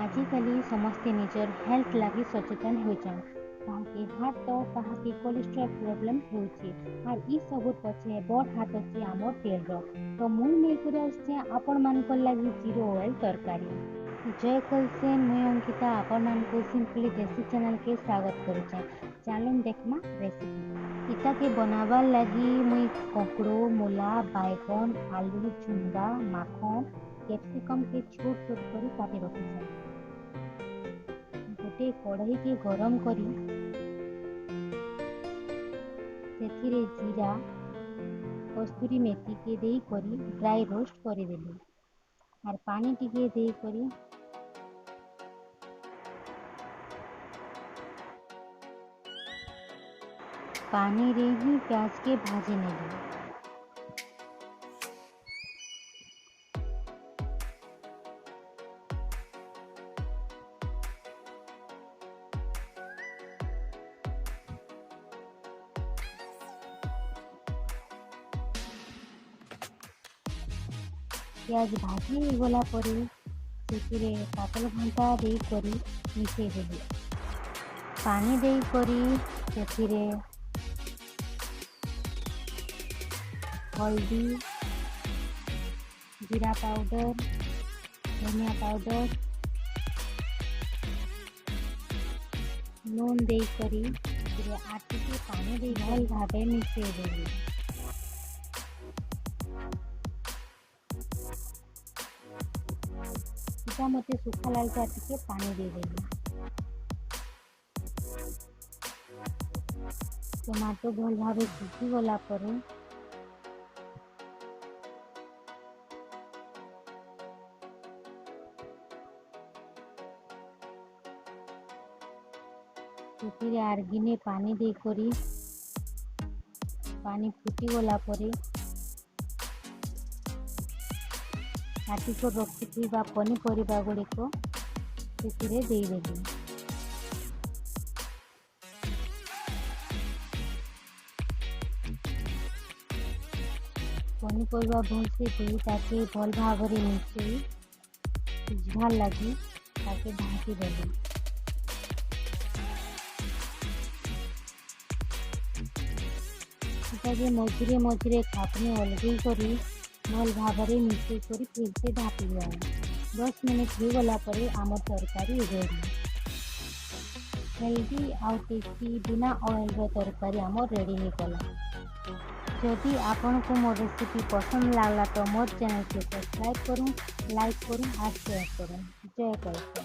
आजिकली समस्ते निजर हेल्थ लगी सचेतन होचन। कहाके हार्ट तो कहाके कोलेस्ट्रॉल प्रॉब्लम होची और ई सब पछे बड़ हाथ अछि हमर तेल रो। तो मुई नै करे आछे आपण मान को लागि जीरो ऑयल तरकारी। जय कलसेन मुई अंकिता आपण मान को सिंपली देसी चैनल के स्वागत करूचे। चालून देखमा रेसिपी। इता के बनावा लगी मुई ककड़ो मूला बैगन आलू झुंगा माखन कैप्सिकम के छोट छोट करी काटी रखिछे। गोटे कढ़ाई के गरम करी सेथिरे जीरा कस्तूरी मेथी के देई करी ड्राई रोस्ट करी देली और पानी टिके देई करी पानी रे ही प्याज के भाजी नेली। प्याज भाजी गला परे सेतिरे पातल घंटा देई करी मिसई देली। पानी देई करी सेतिरे हल्दी जीरा पाउडर धनिया पाउडर नून देई करी आटी के पानी देई भल भावे मिसई देली। इटा मते सुखा लालचा टिके पानी दे देली। टमाटो भल भावे सिझी गला परे सेतिरे आर्गिने पानी दे करी पानी फुटी गला परे काटी को रखिथिबा पनीपरिबा गुड़िक सेतिरे देई देली। पनीपरिबा भल से देई ताके भल भावरे मिसई सिझबार लगी ताके ढांकी देली। इटाके मझिरे मझिरे खापने अलगई करी भल भावरे मिसई करी फिर से ढापी दिया। 10 मिनिट हो गला परे आम तरकारी रेडी। हेल्दी आउ टेस्टी बिना ऑयल रो तरकारी आम रेडी हो गला। जदि आपन को मोर रेसिपी पसंद लागला तो मोर चैनल के सब्सक्राइब करूँ, लाइक करूँ और शेयर करूँ। जय कलसेन।